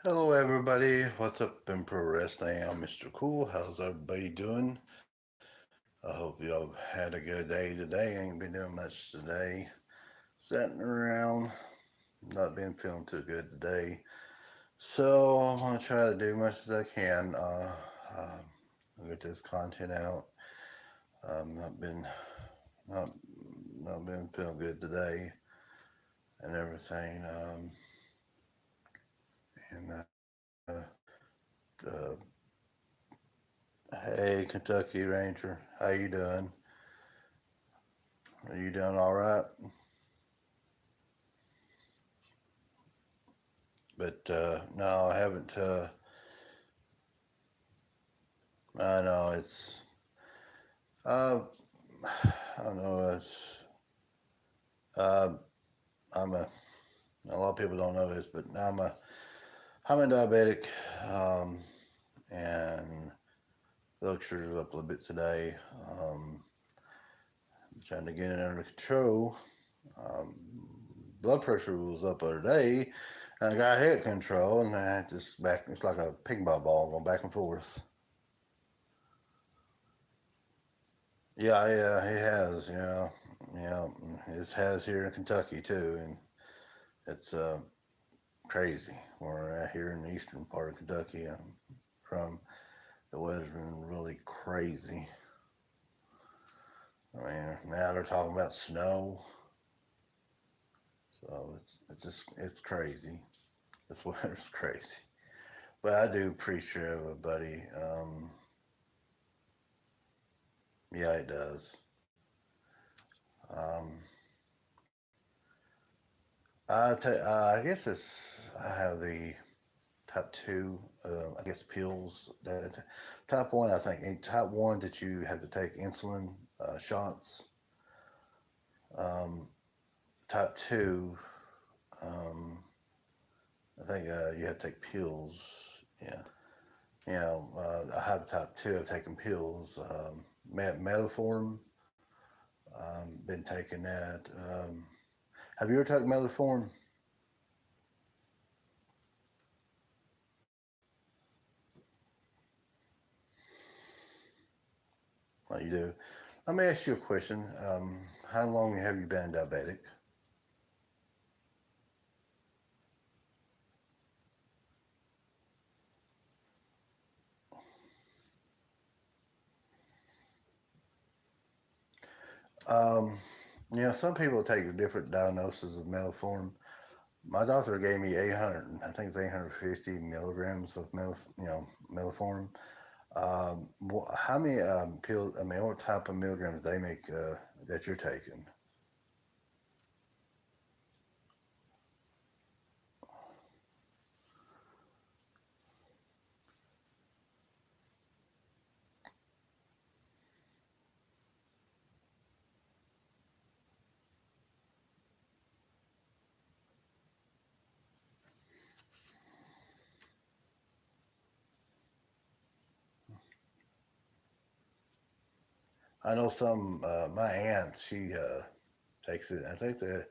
Hello, everybody. What's up in pro wrestling? I'm Mr. Cool. How's everybody doing? I hope y'all had a good day today. Ain't been doing much today. Sitting around, not been feeling too good today. So I'm gonna try to do much as I can. Get this content out. Not been not not been feeling good today and everything. And uh, Hey, Kentucky Ranger, how you doing? Are you doing all right? But no, I haven't. I know it's. Uh, I don't know. Uh, I'm a. A lot of people don't know this, but I'm a diabetic, um, and blood sugar's up a little bit today. Trying to get it under control. Um, Blood pressure was up the other day, and I got head control, and I just back. It's like a ping-pong ball going back and forth. Yeah, he has. Yeah, it has here in Kentucky too, and it's crazy. We're out here in the eastern part of Kentucky. From the weather's been really crazy. I mean, now they're talking about snow, so it's crazy. This weather's crazy. But I do appreciate everybody. Yeah, it does. Um, I guess I have the top two, I guess, pills. That top one, I think, top one that you have to take insulin shots. Um, Top two, um, I think you have to take pills. Yeah, I have top two. I've taken pills. Metaform. Been taking that. Have you ever taken Metaform? Oh, you do. Let me ask you a question. How long have you been diabetic? Um, some people take different diagnoses of melliform. My doctor gave me 800, I think it's 850 milligrams of melliform. How many pills? I mean, what type of milligrams they make that you're taking? I know some. My aunt, she takes it. I think the,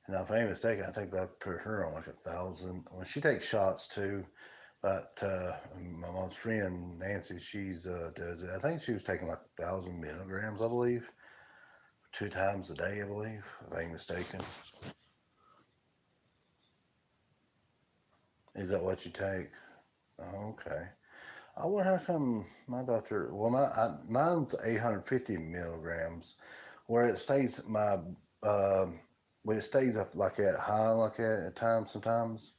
and if I'm mistaken, I think that put her on like 1,000. When she takes shots too, but my mom's friend Nancy, she's does it. I think she was taking like 1,000 milligrams, I believe, 2 times a day, I believe, if I ain't mistaken. Is that what you take? Oh, okay. I wonder how come my doctor. Well, mine's 850 milligrams, where it stays uh, when it stays up like that high like that at times sometimes.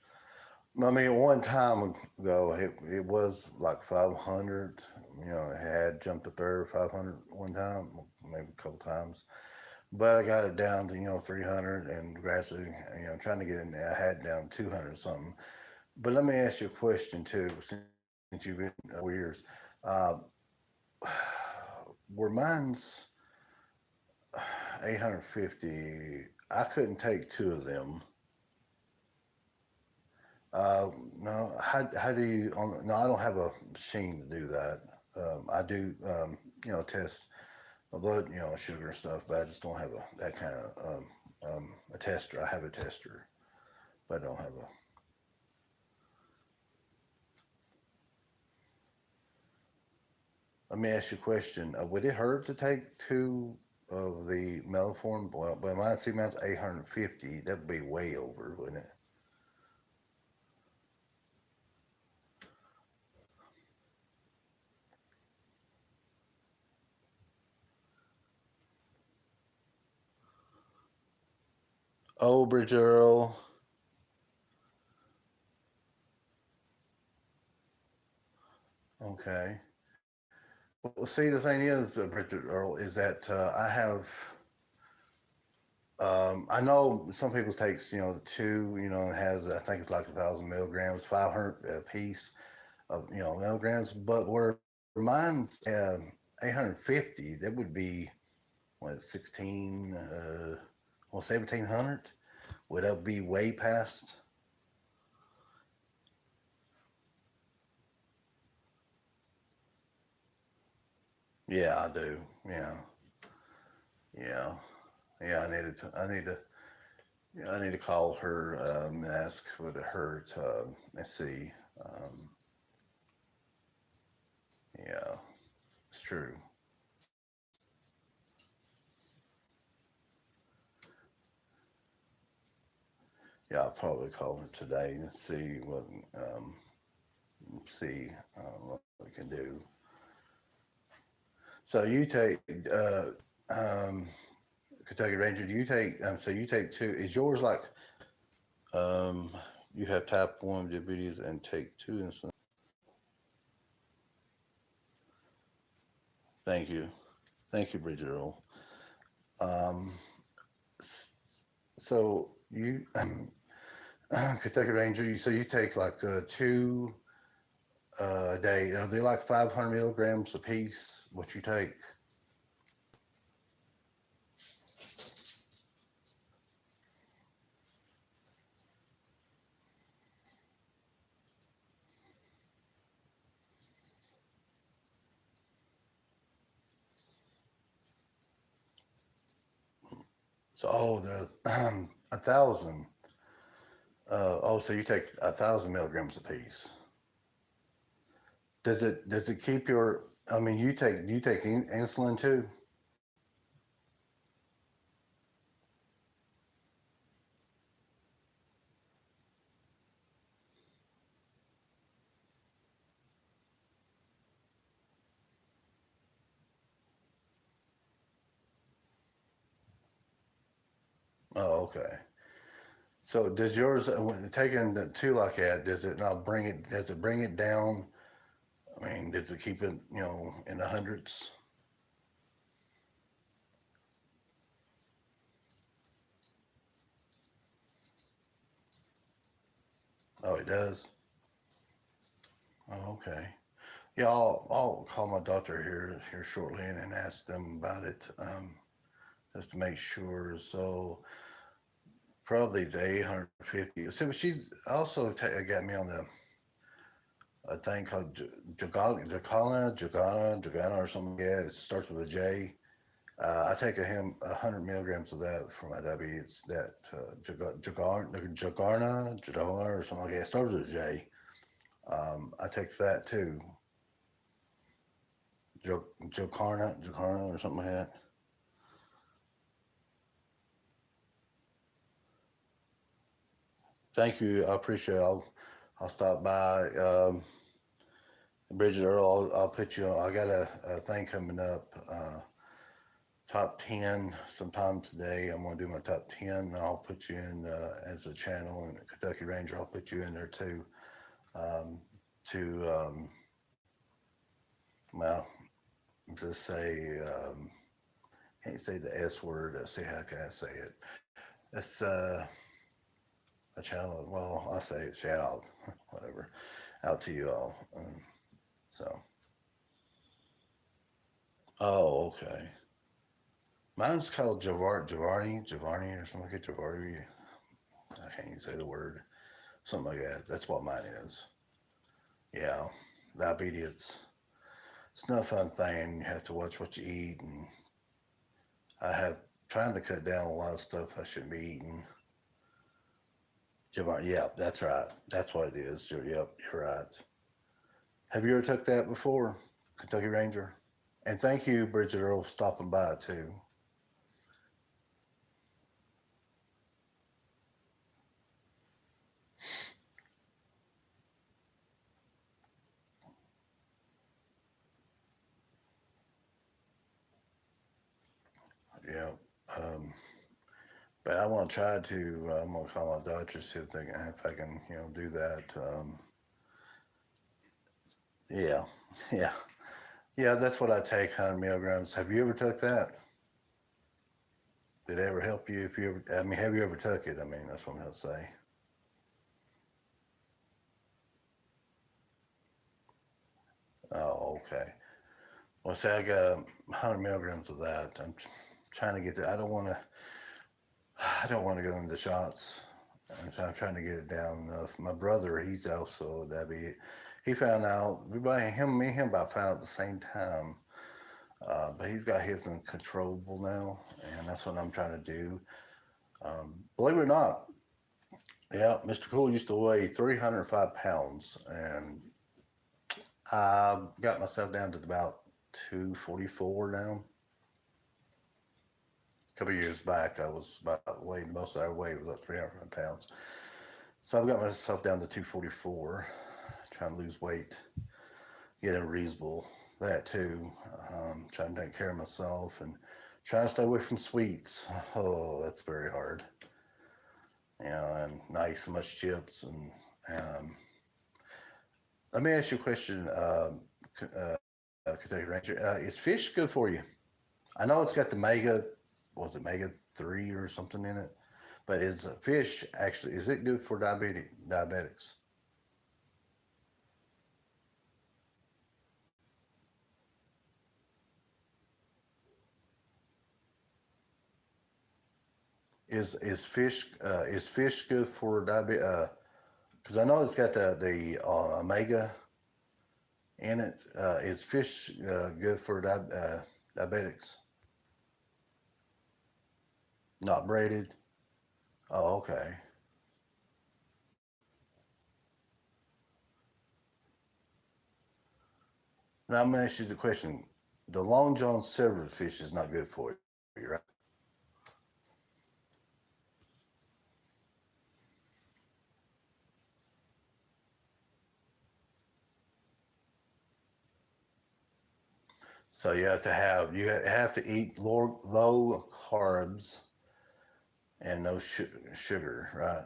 I mean, one time ago, it was like 500. It had jumped up there 500 one time, maybe a couple times. But I got it down to 300, and gradually, trying to get in there, I had it down 200 something. But let me ask you a question too, since you've been 4 years. Uh, were mine's 850? I couldn't take two of them. No, how do you? No, I don't have a machine to do that. I do, test my blood, sugar and stuff, but I just don't have that kind of a tester. I have a tester, but I don't have a. Let me ask you a question. Would it hurt to take two of the Melform? Well, but mine see mine's 850. That'd be way over, wouldn't it? Oh, Bridget Earl. Okay. Well, see, the thing is, Bridget Earl, is that I have. I know some people takes two. It has I think it's like 1,000 milligrams, 500 a piece of milligrams. But where mine's 850, that would be what 16, 1,700. Would that be way past? Yeah, I do. Yeah, yeah, yeah. Yeah, I need to call her and ask for her to let's see. Um, yeah, it's true. Yeah, I'll probably call her today and um, see what we can do. So you take um, Kentucky Ranger. Do you take? So you take two. Is yours like um, you have type one diabetes and take two insulin? Thank you, thank you, Bridget Earl. Um, so you Kentucky Ranger. So you take like two a day. Are they like 500 milligrams a piece? What you take? So there's 1,000. So you take 1,000 milligrams a piece. Does it keep your? I mean, you take insulin too. Oh, okay. So does yours when taking the two like that? Does it not bring it? Does it bring it down? I mean, does it keep it in the hundreds? Oh, it does. Oh, okay. Yeah, I'll call my doctor here shortly and ask them about it, just to make sure. So probably the 850. So she's also got me on the a thing called Jagana or something. Yeah, it starts with a J. I take 100 milligrams of that for my diabetes. That Jagarna or something like that. It starts with a J. I take that too. Jakarna or something like that. Thank you. I appreciate it. I'll stop by. Bridget Earl, I'll put you on. I got a thing coming up. Top 10 sometime today. I'm going to do my top 10. And I'll put you in as a channel. And Kentucky Ranger, I'll put you in there too. Um, to, well, just say, can't say the S word. Let's see, how can I say it? It's a channel. Well, I'll say it, shout out, whatever, out to you all. So, oh, okay. Mine's called Javarni or something like that. Javarni. I can't even say the word. Something like that. That's what mine is. Yeah, diabetes. It's not a fun thing. You have to watch what you eat, and I have trying to cut down a lot of stuff I shouldn't be eating. Javarni. Yeah, that's right. That's what it is. Yep, you're right. Have you ever took that before, Kentucky Ranger? And thank you, Bridget Earl, for stopping by too. Yeah. Um, but I want to try to. I'm gonna call my doctor see if I can, do that. Yeah, yeah, yeah. That's what I take, 100 milligrams. Have you ever took that? Did it ever help you? If you ever, I mean, have you ever took it? I mean, that's what I'm gonna say. Oh, okay. Well, say I got 100 milligrams of that. Trying to get that. I don't want to. I don't want to go into shots. And so I'm trying to get it down enough. My brother, he's also diabetic. He found out. Me and him about found out at the same time. But he's got his uncontrollable now, and that's what I'm trying to do. Believe it or not, yeah, Mr. Cool used to weigh 305 pounds, and I got myself down to about 244 now. A couple of years back, I was about weighed most of I weighed was about 305 pounds. So I've got myself down to 244, trying to lose weight, get in reasonable. That too, trying to take care of myself and trying to stay away from sweets. Oh, that's very hard. And not eat so much chips. And um, let me ask you a question, Kentucky Ranger. Is fish good for you? I know it's got the mega, was it mega 3 or something in it? But is fish actually is it good for diabetics? Is fish good for diabetes? Because I know it's got the omega in it. Is fish good for diabetics? Not braided. Oh, okay. Now I'm gonna ask you the question: the Long John Silver fish is not good for you, right? So you have to eat low carbs and no sugar, right?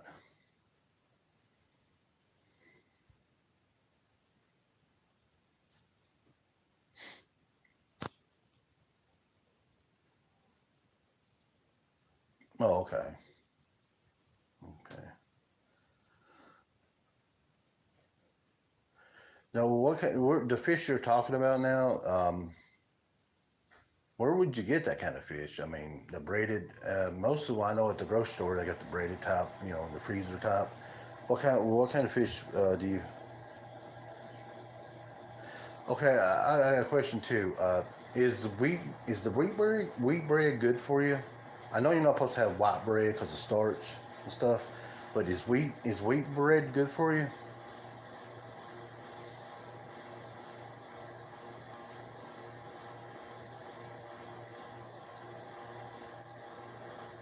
Oh, okay, okay. Now, the fish you're talking about now? Where would you get that kind of fish? I mean, the braided. Most of what I know at the grocery store, they got the braided top, the freezer top. What kind of fish do you? Okay, I got a question too. Is wheat is the wheat bread good for you? I know you're not supposed to have white bread because of starch and stuff, but is wheat bread good for you?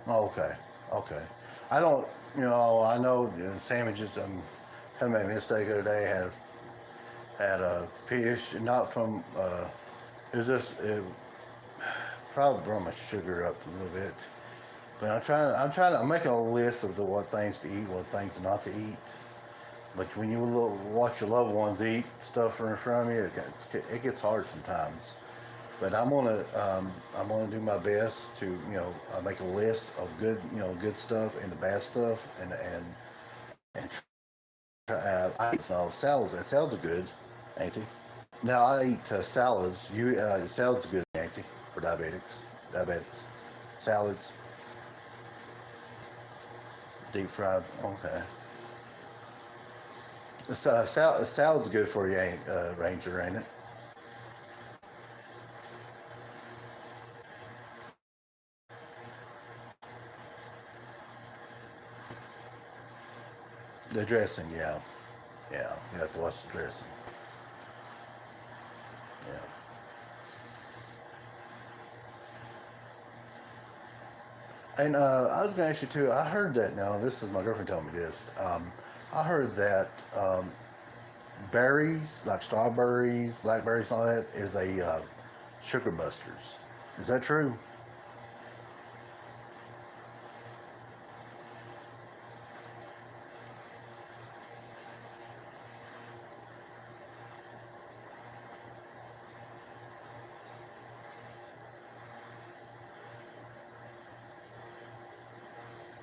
Oh, okay, okay. I don't. I know the sandwiches. Kind of made a mistake the other day. Had a fish, not from. It was just probably brought my sugar up a little bit. But I'm making a list of what things to eat, what things not to eat. But when you watch your loved ones eat stuff in front of you, it gets hard sometimes. But I'm gonna do my best to make a list of good stuff and the bad stuff and I eat salads. Salads are good, ain't they? Now I eat salads. Salads are good, ain't they, for diabetics? Diabetics. Salads, deep fried. Okay. Salad's good for you, ain't Ranger, ain't it? The dressing, yeah, yeah. You have to watch the dressing. Yeah. And I was going to ask you too. I heard that now. This is my girlfriend telling me this. I heard that berries like strawberries, blackberries, and all that is a sugar busters. Is that true?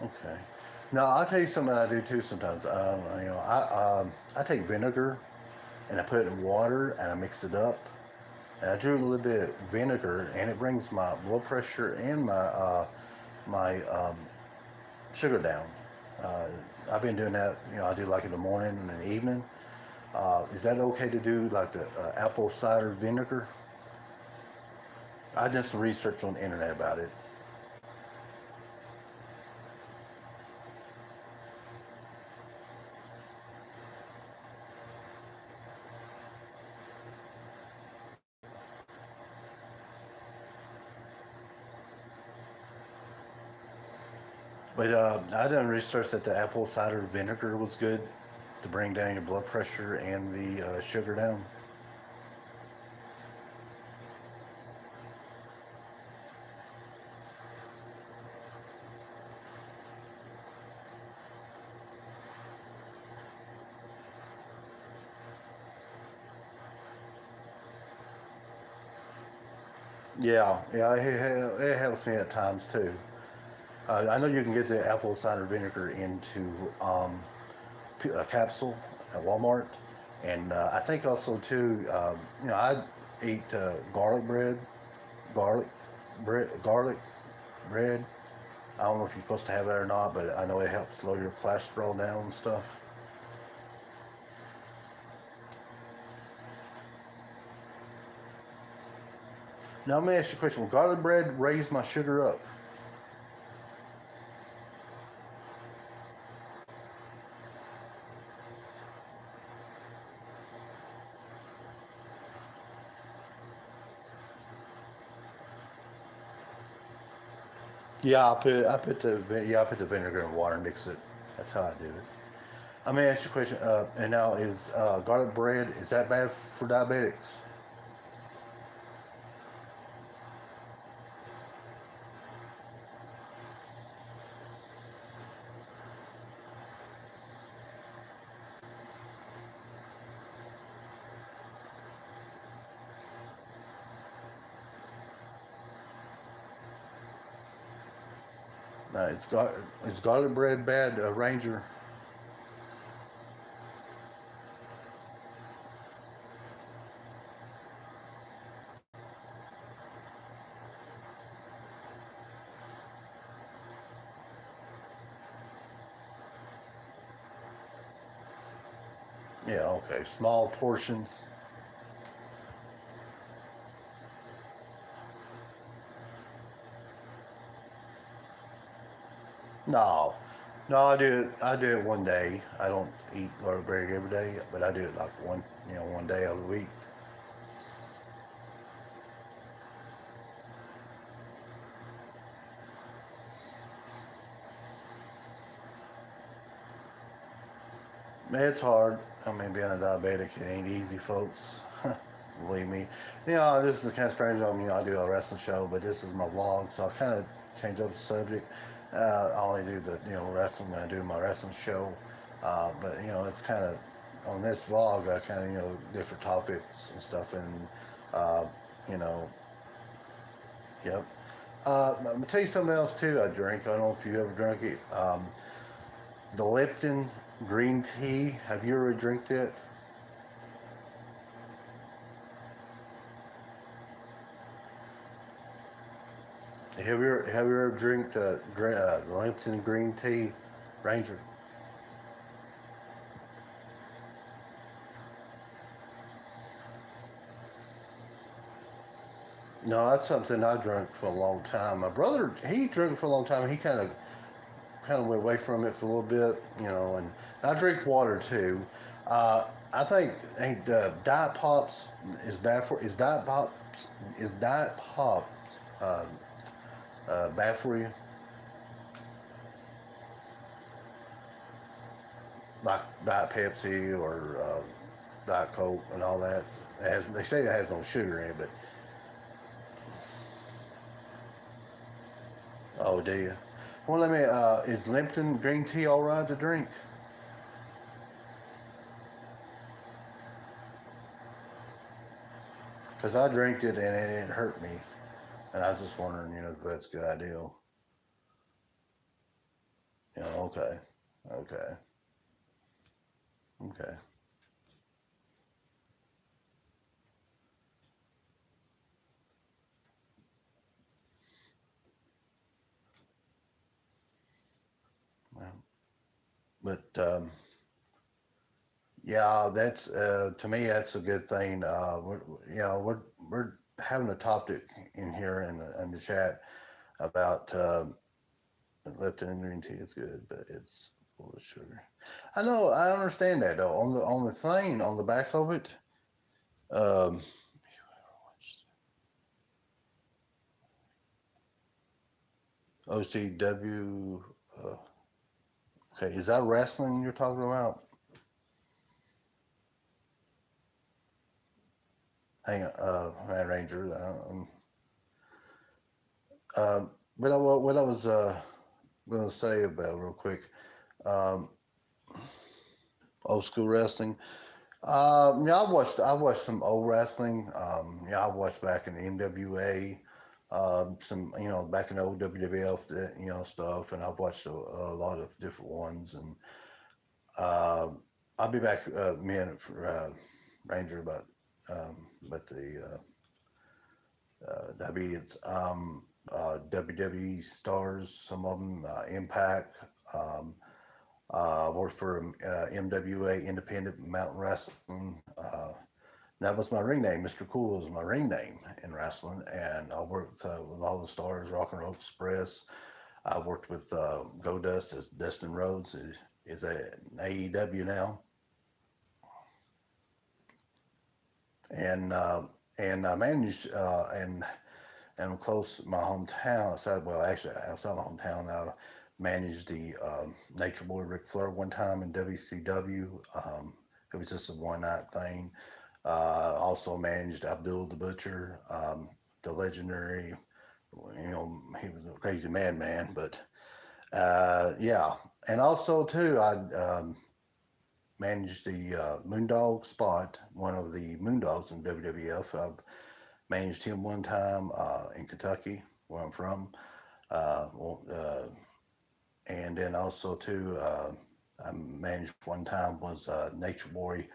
Okay. Now I'll tell you something I do too sometimes. I take vinegar and I put it in water and I mix it up and I drew a little bit of vinegar and it brings my blood pressure and my sugar down. Uh, I've been doing that. I do like in the morning and in the evening. Is that okay to do like the apple cider vinegar? I did some research on the internet about it. But I done research that the apple cider vinegar was good to bring down your blood pressure and the sugar down. Yeah, yeah, it helps me at times too. I know you can get the apple cider vinegar into a capsule at Walmart, and I think also too. I eat garlic garlic bread. I don't know if you're supposed to have that or not, but I know it helps slow your cholesterol down and stuff. Now let me ask you a question: will garlic bread raise my sugar up? I put the vinegar in water and mix it. That's how I do it. Let me ask you a question. And now is garlic bread is that bad for diabetics? It's got is garlic bread bad, Ranger? Yeah, okay. Small portions. No, no, I do it one day. I don't eat garlic bread every day, but I do it like one day of the week. Man, it's hard. I mean, being a diabetic, it ain't easy, folks. Believe me. This is kind of strange. I do a wrestling show, but this is my vlog, so I kind of change up the subject. I only do the wrestling when I do my wrestling show, but it's kind of on this vlog. I kind of different topics and stuff, and uh, you know, yep. I'm gonna tell you something else too. I drink. I don't know if you ever drink it. The Lipton green tea. Have you ever drank it? Have you ever drank the Lipton green tea, Ranger? No, that's something I drank for a long time. My brother, he drank it for a long time. He kind of went away from it for a little bit, and I drink water too. I think diet pops is bad for is diet pop uh, bad for you? like Diet Pepsi or Diet Coke and all that. They say it has no sugar in it, but oh, do you? Well, let me. Is Lipton green tea all right to drink? Because I drank it and it didn't hurt me, and I was just wondering, if that's a good idea. Okay, okay, okay. Well, but yeah, that's to me that's a good thing. We're having a topic in here in the chat about Lipton green tea. It's good, but it's full of sugar. I know. I understand that though. On the thing on the back of it, um, OCW. Uh, okay, is that wrestling you're talking about? Hang on, Man Ranger. But what I was going to say about real quick, um, old school wrestling. Yeah, I watched some old wrestling. Yeah, I watched back in the NWA, some back in the old WWF, stuff, and I've watched a lot of different ones. And uh, I'll be back, me and Ranger, about the diabetes. WWE stars, some of them, Impact. Um, worked for MWA, Independent Mountain Wrestling. That was my ring name. Mr. Cool was my ring name in wrestling. And I worked with all the stars, Rock and Roll Express. I worked with Goldust as Dustin Rhodes is an AEW now. And I managed and I'm close to my hometown. Actually, outside my hometown, I managed the Nature Boy Ric Flair one time in WCW. It was just a one night thing. Also managed Abdul the Butcher, the legendary. He was a crazy madman, but yeah. And also too, I managed the Moondog Spot, one of the Moondogs in WWF. I managed him one time in Kentucky, where I'm from. Well, and then also too, I managed one time was Nature Boy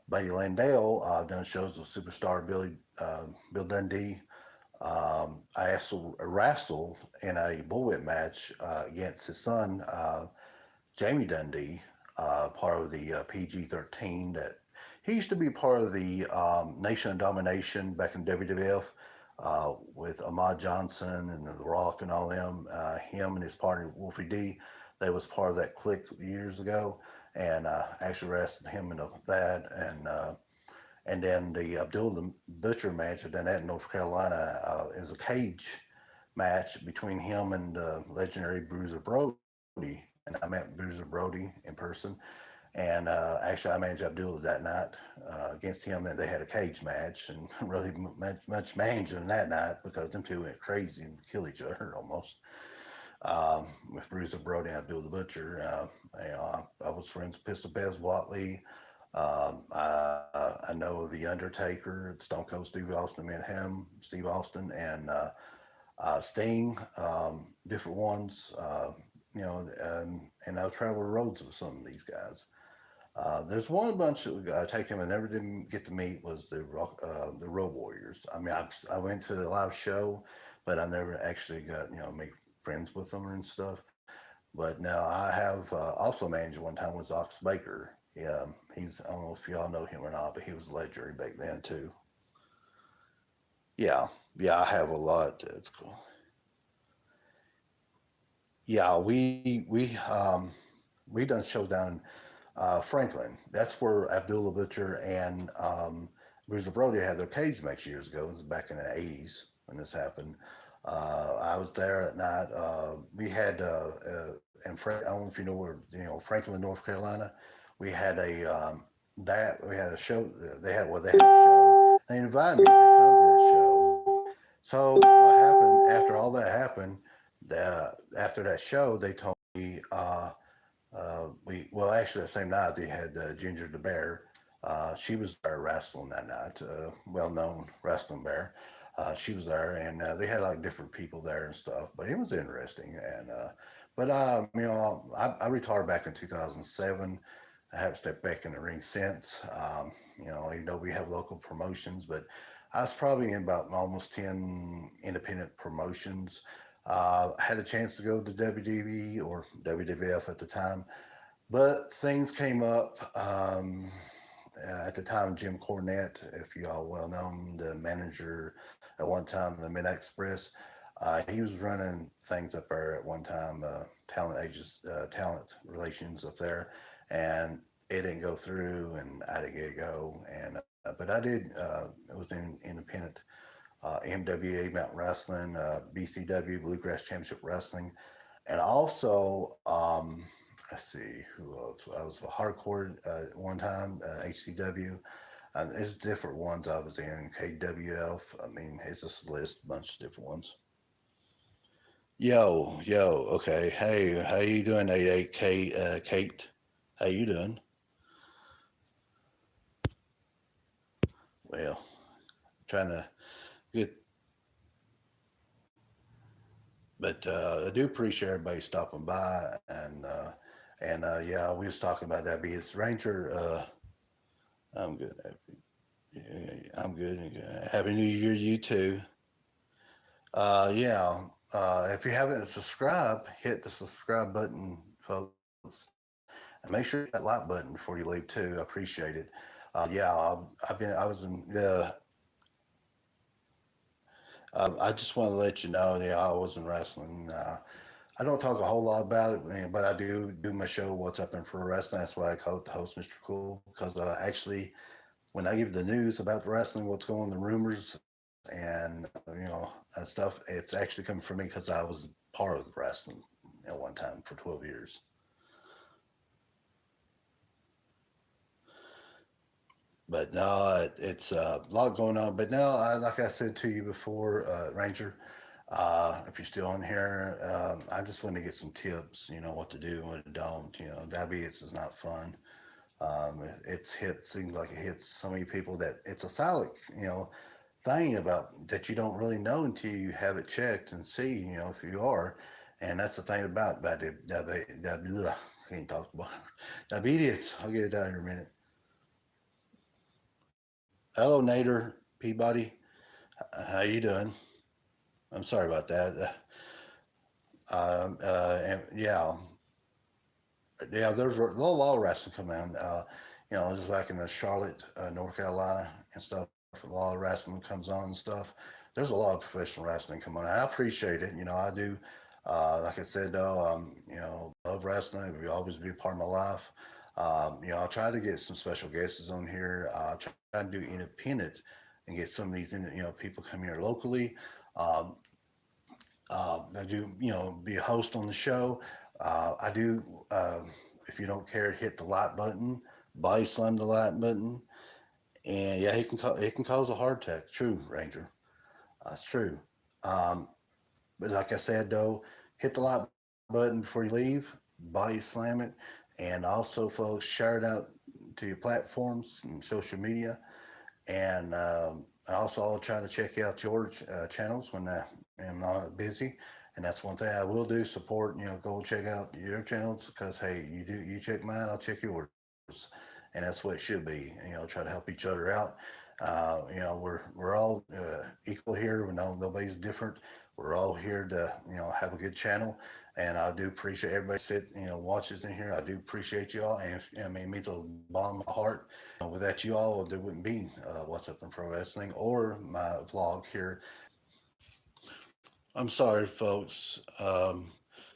Buddy Landale. Done shows with Superstar Bill Dundee. I also wrestled in a bullwhip match against his son, Jamie Dundee, part of the PG-13. That he used to be part of the Nation of Domination back in WWF with Ahmad Johnson and The Rock and all them. Him and his partner Wolfie D, they was part of that clique years ago, and actually wrestled him in that. And then the Abdul the Butcher match, I done that in North Carolina. It was a cage match between him and legendary Bruiser Brody. And I met Bruiser Brody in person. And actually, I managed Abdullah that night against him. And they had a cage match and really much managing that night because them two went crazy and killed each other almost. With Bruiser Brody and Abdul the Butcher. I was friends with Pistol Bez Watley. I know the Undertaker, Stone Cold Steve Austin, met him, Steve Austin, and Sting, different ones. And I've traveled roads with some of these guys. There's one bunch that I take him I never didn't get to meet was the Road Warriors. I mean, I went to the live show, but I never actually got make friends with them and stuff. But now I have also managed one time with Ox Baker. Yeah, I don't know if y'all know him or not, but he was legendary back then too. Yeah, yeah, I have a lot. It's cool. Yeah, we done shows down in Franklin. That's where Abdullah Butcher and Bruiser Brody had their cage match years ago. It was back in the '80s when this happened. I was there at night. We had in I don't know if you know where, Franklin, North Carolina. We had we had a show. They had a show. They invited me to come to that show. So what happened after all that happened? After that show, they told me actually the same night they had Ginger the Bear. She was there wrestling that night, well-known wrestling bear. She was there, and they had like different people there and stuff. But it was interesting, and I retired back in 2007. I haven't stepped back in the ring since. Even though we have local promotions, but I was probably in about almost 10 independent promotions. Had a chance to go to WWE or WWF at the time, but things came up. At the time, Jim Cornette, if you all well known, the manager at one time, the Mid Express, he was running things up there at one time, talent relations up there, and it didn't go through, and I didn't get it go, and but I did. It was in independent MWA Mountain Wrestling, BCW Bluegrass Championship Wrestling, and also let's see who else. I was a hardcore one time, HCW. There's different ones I was in. KWF. I mean, it's just a list, a bunch of different ones. Yo, yo. Okay. Hey, how you doing, 88K? Kate, how you doing? Well, trying to get, but I do appreciate everybody stopping by, and we was talking about that. Be it's Ranger. I'm good. I'm good. Happy New Year, to you too. Yeah. If you haven't subscribed, hit the subscribe button, folks, and make sure you hit that like button before you leave too. I appreciate it. I was in. I just want to let you know, yeah, I was in wrestling. I don't talk a whole lot about it, but I do my show, What's Up in Pro Wrestling. That's why I call it the host, Mr. Cool, because actually, when I give the news about the wrestling, what's going on, the rumors, and and stuff, it's actually coming from me because I was part of the wrestling at one time for 12 years. But no, it's a lot going on. But no, like I said to you before, Ranger, if you're still on here, I just want to get some tips. What to do and what to don't. Diabetes is not fun. It's hit seems like it hits so many people that it's a silent thing about that you don't really know until you have it checked and see if you are, and that's the thing about diabetes. Can't talk about diabetes. I'll get it out here in a minute. Hello, Nader Peabody. How you doing? I'm sorry about that. Yeah, yeah. There's a lot of wrestling coming on. Just like in the Charlotte, North Carolina and stuff. A lot of wrestling comes on and stuff. There's a lot of professional wrestling coming on. I appreciate it. I do. Like I said, though, love wrestling. It will always be a part of my life. I'll try to get some special guests on here. Try to do independent and get some of these, people come here locally. Um, I do, be a host on the show. I do. If you don't care, hit the like button. Body slam the like button, and yeah, it can cause a heart attack. True, Ranger. That's true. Um, but like I said, though, hit the like button before you leave. Body slam it, and also, folks, share it out to your platforms and social media. And also, I'll try to check out your channels when I'm not busy. And that's one thing I will do: support. Go check out your channels because hey, you check mine, I'll check yours, and that's what it should be. Try to help each other out. We're all equal here. We know nobody's different. We're all here to have a good channel, and I do appreciate everybody watches in here. I do appreciate y'all, and I mean it means a bottom of my heart. Without you all, there wouldn't be What's Up in Pro Wrestling or my vlog here. I'm sorry, folks.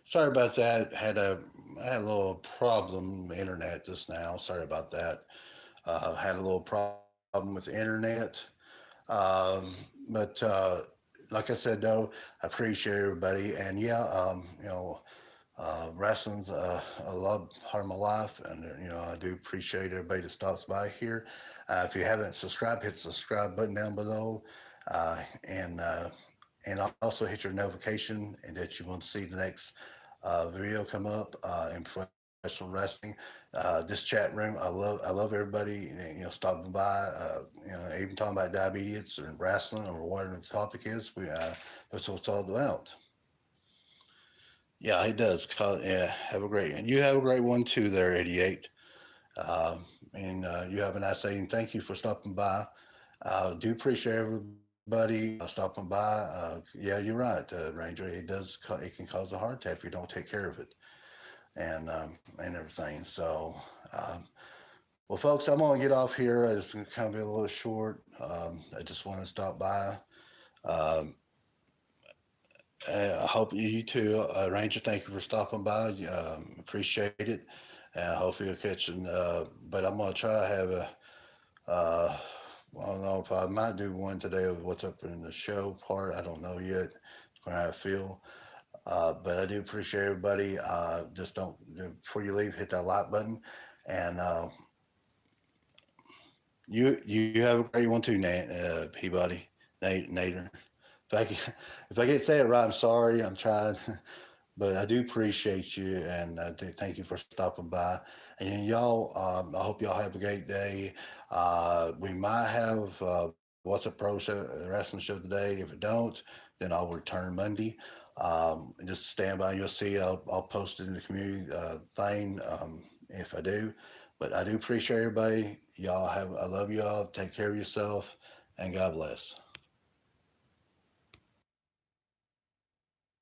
Sorry about that. I had a little problem with internet just now. Sorry about that. Had a little problem with the internet. Um, but like I said, though, I appreciate everybody. And yeah, Wrestling's a love part of my life, and I do appreciate everybody that stops by here. If you haven't subscribed, hit the subscribe button down below, uh, and uh, and also hit your notification and that you want to see the next video come up in professional wrestling. This chat room, I love everybody stopping by. Even talking about diabetes and wrestling or whatever the topic is. That's what it's all about. Yeah, he does. Yeah, have a great, and you have a great one too there, 88. Um, and you have a nice day, and thank you for stopping by. Do appreciate everybody stopping by. Yeah, you're right, Ranger. It can cause a heart attack if you don't take care of it, and everything. So, well, folks, I'm gonna get off here. It's gonna kind of be a little short. I just want to stop by. Um, I hope you too, Ranger. Thank you for stopping by. Appreciate it. And I hope you'll catch it. But I'm gonna try to have a. Uh, I don't know if I might do one today with what's up in the show part. I don't know yet. It's going to how I feel. But I do appreciate everybody. Just don't before you leave, hit that like button, and you have a great one too, Nate, Peabody, Nader. If I can, if I can't say it right, I'm sorry. I'm trying. But I do appreciate you, and I do thank you for stopping by. And y'all, I hope y'all have a great day. We might have what's a pro show, wrestling show today. If it don't, then I'll return Monday. Just stand by. You'll see. I'll post it in the community thing if I do. But I do appreciate everybody. Y'all have. I love y'all. Take care of yourself, and God bless.